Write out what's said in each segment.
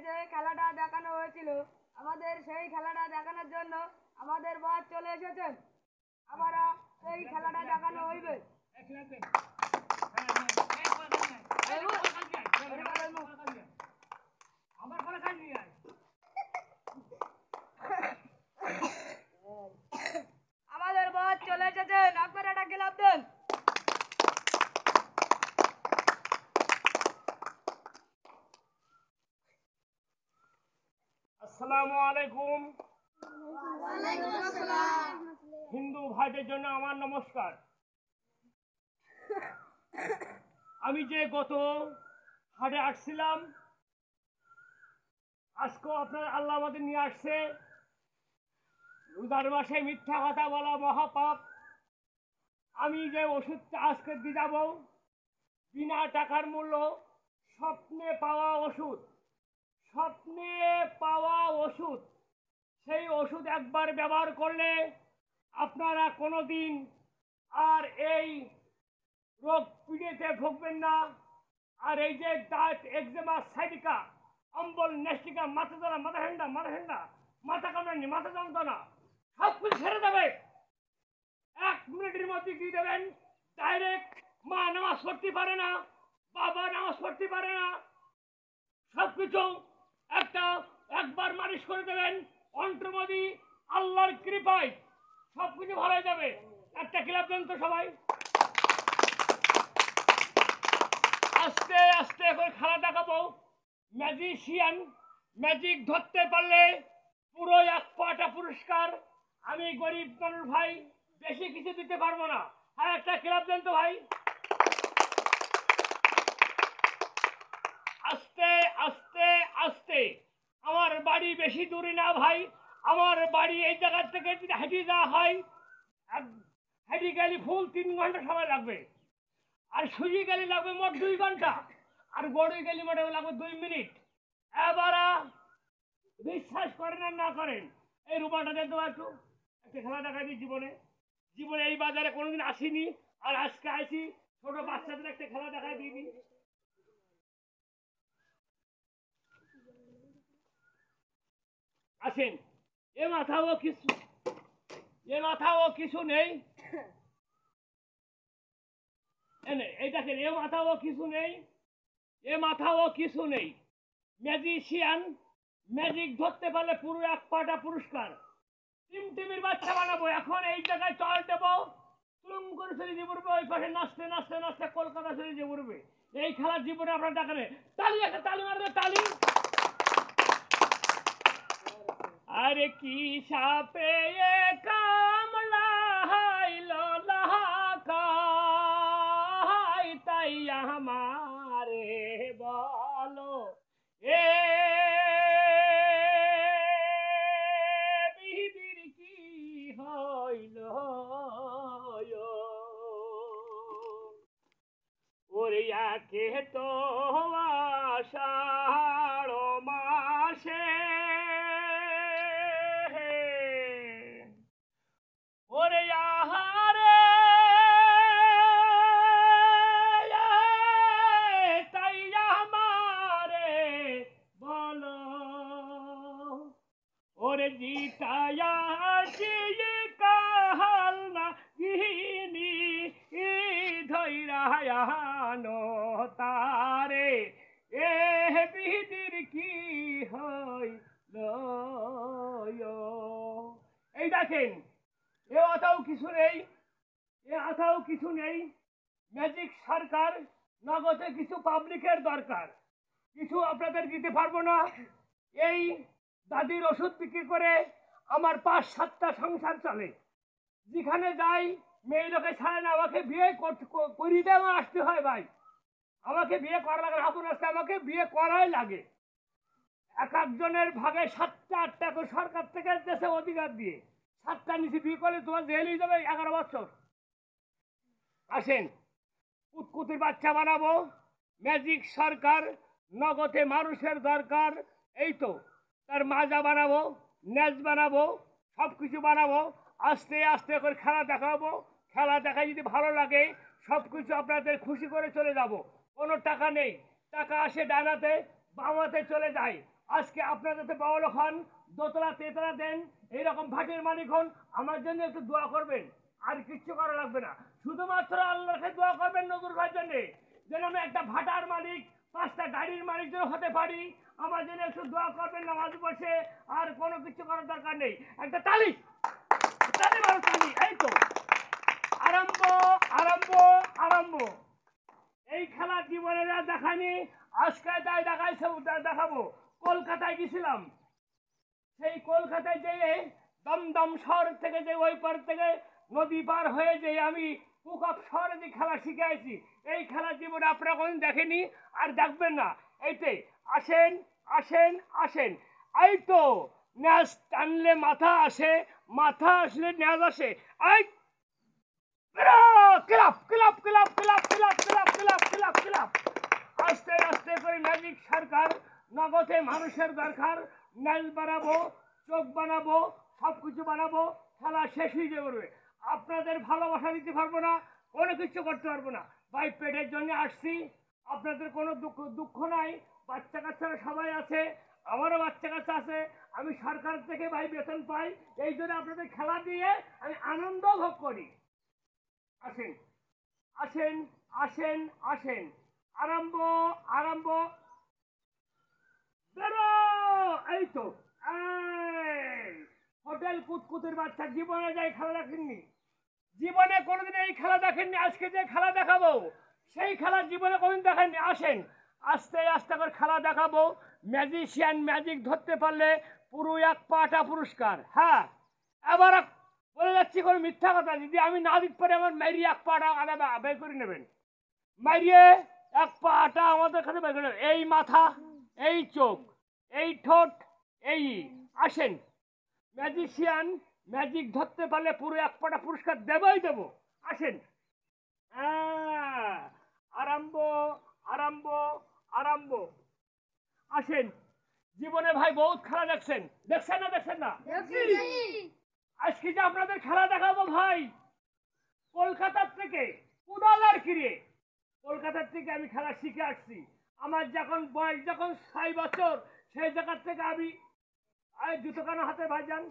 যে খেলাটা দেখানো হয়েছিল, আমাদের সেই খেলাটা দেখানোর জন্য আমাদের বস চলে এসেছেন। আমরা সেই খেলাটা দেখানো হইবে। আমাদের বস চলে এসেছেন, আপনারা একটা গিলাপ দেন। আসসালামু আলাইকুম। হিন্দু ভাইদের জন্য আমার নমস্কার। আমি যে গত হাটে আসছিলাম, আজকে আপনার আল্লাহ আমাদের নিয়ে আসছে। রোজার মাসে মিথ্যা কথা বলা মহাপাপ। আমি যে ওষুধটা আজকে দিয়ে যাব, বিনা টাকার মূল্য, স্বপ্নে পাওয়া ওষুধ, স্বপ্নে পাওয়া ওষুধ। সেই ওষুধ একবার ব্যবহার করলে আপনারা কোনোদিন আর এই রোগ পীড়িতে ভুগবেন না। আর এই যে দাঁত, একজেমা, সাইটিকা, অম্বল, নেস্টিকা, মাথা ধরা, মাথা হেন্ডা, মাথা কামড়ানি, মাথা যন্ত্রণা, সব কিছু ছেড়ে যাবে। 1 মিনিটের মধ্যে দিয়ে দেবেন। ডাইরেক্ট মা নামাজ পড়তে পারে না, বাবা নামাজ পড়তে পারে না, সবকিছু একবার মালিশ করে দেবেন। অন্ত্রমদি আল্লাহর কৃপায় সবকিছু ভালো হয়ে যাবে। একটা ক্লাব দেন তো সবাই। আস্তে আস্তে করে খেলা দেখাবো। ম্যাজিশিয়ান, ম্যাজিক ধরতে পারলে পুরো 1 পাটা পুরস্কার। আমি গরিব মানুষ ভাই, বেশি কিছু দিতে পারবো না। আর একটা ক্লাব দেন তো ভাই। আস্তে আস্তে আস্তে। আমার বাড়ি বেশি দূরে না ভাই, আমার বাড়ি এই জায়গা থেকে যদি হেঁটে যাওয়া হয়, হেঁটে গেলে ফুল 3 ঘন্টা সময় লাগবে। আর সুজি গেলে লাগবে মোট 2 ঘন্টা, আর গড়ে গেলে মোটে লাগবে 2 মিনিট। এবার বিশ্বাস করেন আর না করেন, এই রুমালটা দেন তো একটু। একটা খেলা দেখাই দিই। জীবনে এই বাজারে কোনোদিন আসিনি, আর আজকে আসি। ছোট বাচ্চাদের একটা খেলা দেখাই দিই। আসেন। এ মাথাও কিছু নেই। এই দেখেন, এ মাথাও কিছু নেই। ম্যাজিশিয়ান, ম্যাজিক ধরতে পারলে পুরো 1 পাটা পুরস্কার। টিমের বাচ্চা বানাবো। এখন এই জায়গায় চল দেবো, তুলুম করে চলে যে পড়বে। ওই পাশে নাচতে নাচতে নাচতে কলকাতা চলে যে পড়বে। এই খেলার জীবনে আপনার দেখানে তালি, একটা তালি মারবে, তালি। আরে কি সাপে কামলা হাইলো লাহাই, তাই আমারে বলো এ বিধির কি হইল। ওরে একে তো আষাঢ় মাসে, ওরে আহারে তাই আমারে বলো, ওরে জিতায়া কাহাল না গিনি ধৈরায়ানো তারে, এ বিধির কি হইল। এই দেখেন, এ আতাও কিছু নেই। ম্যাজিক সরকার, নগদে কিছু পাবলিকের দরকার। কিছু আপনাদের দিতে পারবো না। এই দাদির ওষুধ বিক্রি করে আমার 5-7টা সংসার চলে। যেখানে যাই মেয়ে লোকে ছাড়ে না, আমাকে বিয়ে করিতে আমার আসতে হয় ভাই। আমাকে বিয়ে করা লাগে, আপন আসতে আমাকে বিয়ে করাই লাগে। এক একজনের ভাগে 7টা-8টা করে সরকার থেকে দেশে অধিকার দিয়ে 7টা নিচে বিয়ে করলে তোমার জেল হয়ে যাবে 11 বছর। আসেন, কুতকুতির বাচ্চা বানাবো। ম্যাজিক সরকার, নগদে মানুষের দরকার। এই তো তার মাজা বানাবো, নেজ বানাবো, সব কিছু বানাবো। আস্তে আস্তে করে খেলা দেখাবো। খেলা দেখায় যদি ভালো লাগে, সব কিছু আপনাদের খুশি করে চলে যাব। কোনো টাকা নেই, টাকা আসে ডানাতে, বামাতে চলে যায়। আজকে আপনারা যাতে বড় লোক হন, দোতলা তেতলা দেন, এইরকম ভাটের মালিক হন, আমার জন্য একটু দোয়া করবেন। আর কিচ্ছু করা লাগবে না, শুধুমাত্র আল্লাহকে দোয়া করবেন নজরুল ভাইয়ের জন্য, যেন আমি একটা ভাটার মালিক, 5টা গাড়ির মালিক যেন হতে পারি। আমার জন্য একটু দোয়া করবেন নামাজ বসে, আর কোনো কিছু করার দরকার নেই। একটা তালি, তালি মারো তালি। এই তো আরম্ভ, আরম্ভ, আরম্ভ। এই খেলা জীবনে যা দেখানি, আজকে তাই দেখাবো। কলকাতায় গেছিলাম, সেই কলকাতায় যেয়ে দমদম শহর থেকে যে ওই পার থেকে নদী পার হয়ে যে আমি কুকআপ শহরে যে খেলা শিখে আসি, এই খেলা জীবনে আপনারা কোনদিন দেখেনি, আর দেখবেন না। এইটাই, আসেন আসেন আসেন। এই তো ন্যাজ টানলে মাথা আসে, মাথা আসলে ন্যাজ আসে। এই club club club club club club club club club. আস্তে আস্তে করে ম্যাজিক সরকার, নগদে মানুষের দরকার। ন্যাজ বানাবো, চোখ বানাবো, সবকিছু বানাবো, খেলা শেষ হয়ে যাবে। আপনাদের ভালোবাসা দিতে পারবো না, কোনো কিছু করতে পারবো না ভাই। পেটের জন্য আসছি, আপনাদের কোনো দুঃখ নাই। বাচ্চা কাচ্চারা সবাই আছে, আমারও বাচ্চা কাচ্চা আছে। আমি সরকার থেকে ভাই বেতন পাই, এই জন্য আপনাদের খেলা দিয়ে আমি আনন্দ ভোগ করি। আসেন আসেন আসেন আসেন, আরম্ভ আরম্ভ। বেরো। এই তো হোটেল কুতকুতের বাচ্চা, জীবনে যাই খেলা দেখেননি, জীবনে কোনোদিন এই খেলা দেখেননি। আজকে যে খেলা দেখাবো, সেই খেলা জীবনে কোনোদিন দেখেননি। আসেন আস্তে আস্তে করে খেলা দেখাবো। ম্যাজিশিয়ান ম্যাজিক ধরতে পারলে পুরো 1 পাটা পুরস্কার। হ্যাঁ, এবার বলে যাচ্ছি কোনো মিথ্যা কথা, যদি আমি না দিতে পারি আমার মাইরিয়ে 1 পাটা আলাদা বের করে নেবেন। মাইরিয়ে 1 পাটা আমাদের কাছে বের করে নেবেন। এই মাথা, এই চোখ, এই ঠোঁট, এই। আসেন, ম্যাজিশিয়ান ম্যাজিক ধরতে পারলে পুরো 1 পাটা পুরস্কার দেবই দেবো। আসেন আরম্ভ আরম্ভ আরম্ভ। আসেন, জীবনে ভাই বহুত খেলা দেখছেন, দেখছেন না দেখছেন না? আজকে যে আপনাদের খেলা দেখাবো ভাই, কলকাতার থেকে কুদালার কিরে, কলকাতার থেকে আমি খেলা শিখে আসছি। আমার যখন বয়স 6 বছর, সেই জায়গার থেকে আমি জুতো কেন হাতে ভাইজান,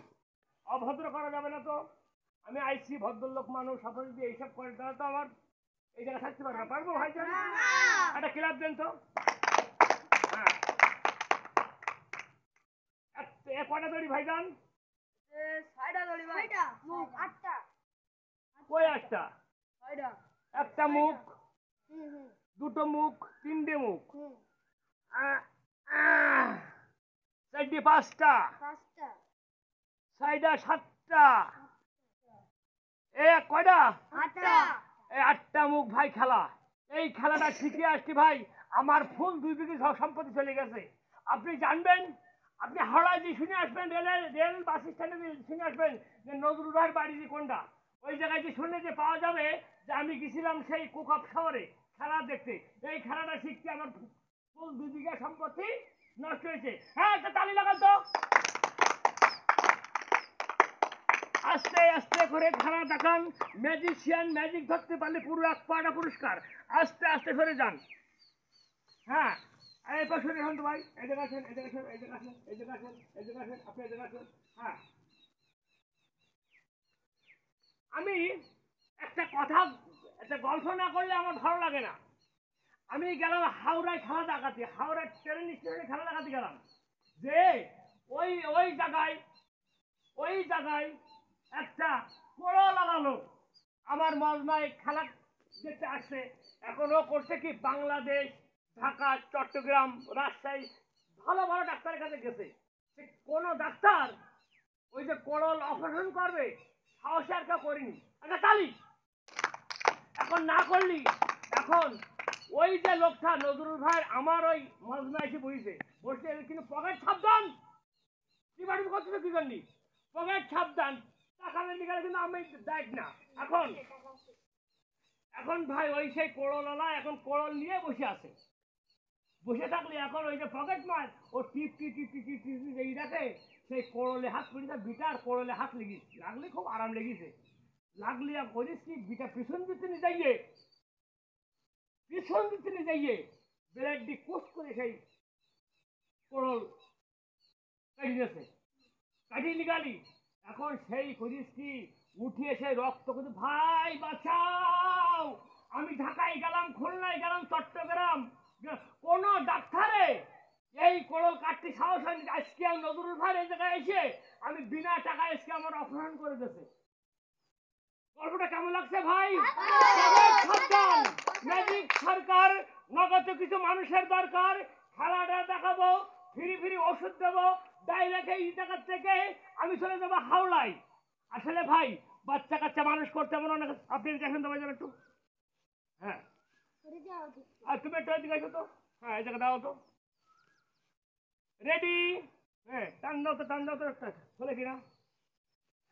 অভদ্র করা যাবে না তো। আমি আইসি ভদ্রলোক মানুষ, আপনার যদি এইসব করেন তাহলে তো আমার এই জায়গায় থাকতে পারবো না। পারবো ভাইজান? একটা ক্লাব দেন তো। হ্যাঁ, কটা দড়ি ভাইজান? 6টা দড়ি ভাই। 8টা। কই 8টা? 6টা। একটা মুখ, দুটো মুখ, 3টে মুখ, 4টে 5টা, 6টা 7টা, কয়টা? 8টা। এই 8টা মুখ ভাই খেলা। এই খেলাটা শিখে আসছি ভাই, আমার ফুল 2 বিঘে সম্পত্তি চলে গেছে। আপনি জানবেন, আপনি হাওড়ায় যে শুনে আসবেন, রেল বাস স্ট্যান্ডে শুনে আসবেন যে নজরুল ভাইয়ের বাড়ি যে কোনটা, ওই জায়গায় যে শুনলে যে পাওয়া যাবে যে আমি গেছিলাম সেই কুকআপ শহরে খেলা দেখতে। এই খেলাটা শিখতে আমার ফুল 2 বিঘা সম্পত্তি নষ্ট হয়েছে। হ্যাঁ, একটা তালি লাগান তো। আস্তে আস্তে করে খেলা দেখান। ম্যাজিশিয়ান ম্যাজিক ধরতে পারলে পুরো 1 পাটা পুরস্কার। আস্তে আস্তে করে যান। হ্যাঁ, এই পাশে দেখুন তো ভাই, এই জায়গা আসেন, এই জায়গা আসেন, এই জায়গা আসেন, এই জায়গা আসেন, এই জায়গা আসেন, আপনি এই জায়গা আসেন। হ্যাঁ, আমি একটা কথা, একটা গল্প না করলে আমার ভালো লাগে না। আমি গেলাম হাওড়ায় খেলা দেখাতে, হাওড়ার ট্রেন স্টেশনে খেলা দেখাতে গেলাম। যে ওই ওই জায়গায় ওই জায়গায় একটা কোড়া লাগালো আমার মজমায় খেলা দেখতে আসছে। এখনো করছে কি, বাংলাদেশ, ঢাকা, চট্টগ্রাম, রাজশাহী ভালো ভালো ডাক্তারের কাছে গেছে। সে কোনো ডাক্তার ওই যে কোড়ল অপারেশন করবে সাহসে আর কেউ করিনি। একটা তালি। এখন না করলি, এখন ওই যে লোকটা নজরুল ভাই আমার ওই মজমায় এসে বসে বসে, কিন্তু পকেট সাবধান, কি বাড়ি করছো কি করলি, পকেট সাবধান, টাকা নিয়ে গেলে কিন্তু আমি দেখ না। এখন এখন ভাই ওই সেই কোড়লওয়ালা এখন কোড়ল নিয়ে বসে আছে। বসে থাকলে এখন ওই যে পকেট মার ও টিপটি টিপটি টিপটি এই দেখে সেই কোড়লে হাত পড়েছে, বিটার কোড়লে হাত লেগেছে, লাগলে খুব আরাম লেগেছে। লাগলে আর করিস কি, বিটা পিছন দিতে নিয়ে যাইয়ে, পিছন দিতে নিয়ে যাইয়ে ব্লেড দিয়ে কোষ করে সেই কোড়ল কাটিয়ে নিগালি এখন সেই খুঁজিস কি উঠিয়ে সেই রক্ত কিন্তু ভাই বাঁচাও। আমি ঢাকায় গেলাম, খুলনায় গেলাম, চট্টগ্রাম, কোন ডাক্তারে এই কোড়ল কাটতে সাহস হয়নি। আজকে আমি নজরুল ভাই এই জায়গায় এসে আমি বিনা টাকায় আজকে আমার অপারেশন করে দিয়েছে। গল্পটা কেমন লাগছে ভাই? সাবধান, ম্যাজিক সরকার, নগদ কিছু মানুষের দরকার। খেলাটা দেখাবো, ফিরি ফিরি ওষুধ দেবো, ডাইরেক্ট এই টাকার থেকে আমি চলে যাবো হাওড়ায়। আসলে ভাই বাচ্চা কাচ্চা মানুষ করতে এমন অনেক, আপনি দেখেন তো ভাই একটু। হ্যাঁ, আর তুমি একটু এদিকে আসো তো। হ্যাঁ, এই জায়গা দাও তো। রেডি? হ্যাঁ, টান দাও তো, টান দাও তো একটা, খোলে কিনা?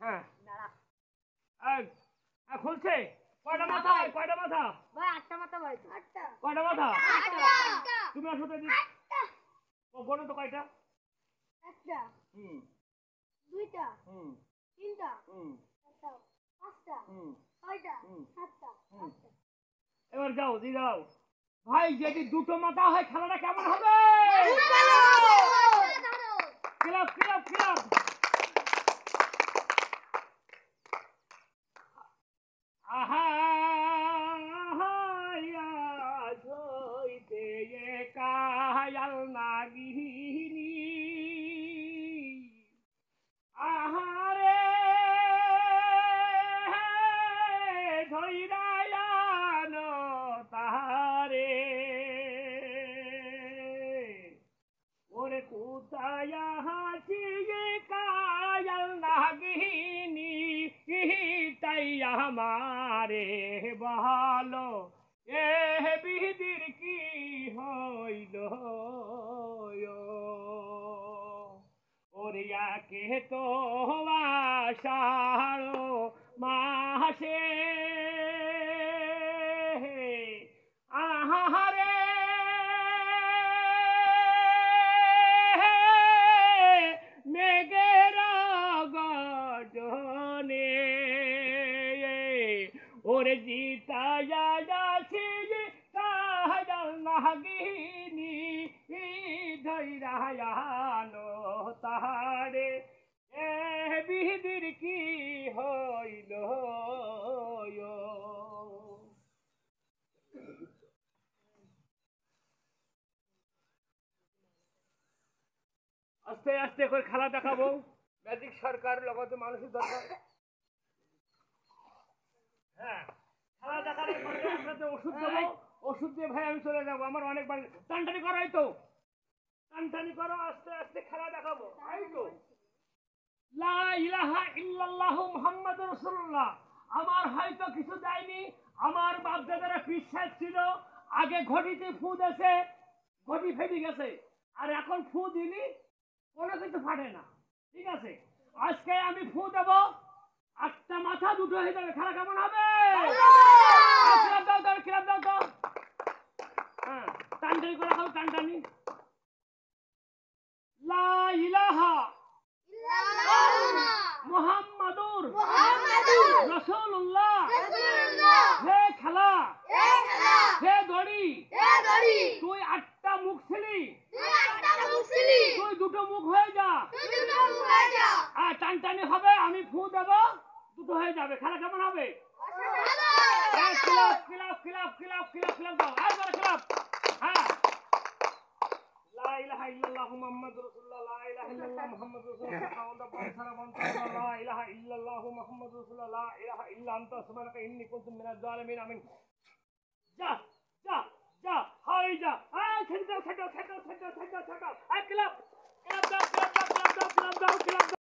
হ্যাঁ, খুলছে। কয়টা মাথা? কয়টা মাথা? ভাই 8টা মাথা ভাই। 8টা। কয়টা মাথা? 8টা। তুমি আসো তো। বলো তো কয়টা? 1টা, হুম 2টা, হুম 3টা, হুম 4টা, 5টা, হুম 6টা, হুম 7টা, হুম। 8টা। এবার যাও, দিয়ে দাও ভাই। যদি দুটো মাথা হয় খেলাটা কেমন হবে? Club club club. আহা হইতে কায়াল নাগিনী আহারে ধৈরায়ান তাহারে ওরে কোথায় হাসি কায়াল নাগিনী তাই আমারে বলো এ বিধির কি হইল ওরিয়াকে তো আষাঢ় মাসে আহারে মেঘের গর্জনে ওরে জিতায়া যাচ্ছি কাজল নাগিনী ধৈরায়ানো তাহারে এ বিধির কি হইল আস্তে আস্তে করে খেলা দেখাবো। ম্যাজিক সরকার লগতে মানুষের দরকার। হ্যাঁ, খেলা দেখানোর পরে আপনাদের ওষুধ দেবো। ওষুধ দিয়ে ভাই আমি চলে যাবো। আমার অনেক বাড়ি টানটানি করো, এই তো টানটানি করো, আস্তে আস্তে খেলা দেখাবো। এই তো লা ইলাহা ইল্লাল্লাহু মুহাম্মাদুর রাসূলুল্লাহ। আমার হয়তো কিছু দেয়নি, আমার বাপদাদারা বিশ্বাস ছিল। আগে ঘটিতে ফু দেছে, ঘটি ফেটে গেছে, আর এখন ফু দিলি কোনো কিছু ফাটে না। ঠিক আছে, আজকে আমি ফু দেব, 8টা মাথা দুটো হয়ে যাবে। খেলা কেমন হবে? ক্লাব দাও দাও, ক্লাব দাও দাও। হ্যাঁ, টানটানি করে খাও, টানটানি। লা ইলাহা মুহাম্মাদুর রাসূলুল্লাহ। হে খেলা, হে দড়ি, তুই 8টা মুখ ছিলি, তুই দুটো মুখ হয়ে যা। আর টানটানি হবে, আমি ফু দেব, দুটো হয়ে যাবে। খেলা কেমন হবে? Club club club club club club দাও, আর বড় ক্লাব। হ্যাঁ, লা ইলাহা ইল্লাল্লাহু মুহাম্মাদুর রাসূলুল্লাহ, লা ইলাহা ইল্লাল্লাহ মুহাম্মাদুর রাসূলুল্লাহ, কাওয়ালদা পানসারা বন্তাল্লাহ, লা ইলাহা ইল্লাল্লাহু মুহাম্মাদুর রাসূলুল্লাহ, লা ইলাহা ইল্লা আনতা সুবহানাকা ইন্নী কুনতু মিনাজ জালিমিন। আমিন। যা যা যা, হাই যা। ছেড়ে দাও, ছেড়ে দাও, ছেড়ে দাও, ছেড়ে দাও, ছেড়ে দাও, ছেড়ে দাও। ক্লাব ক্লাব দাও, ক্লাব দাও, ক্লাব দাও, ক্লাব দাও, ক্লাব দাও।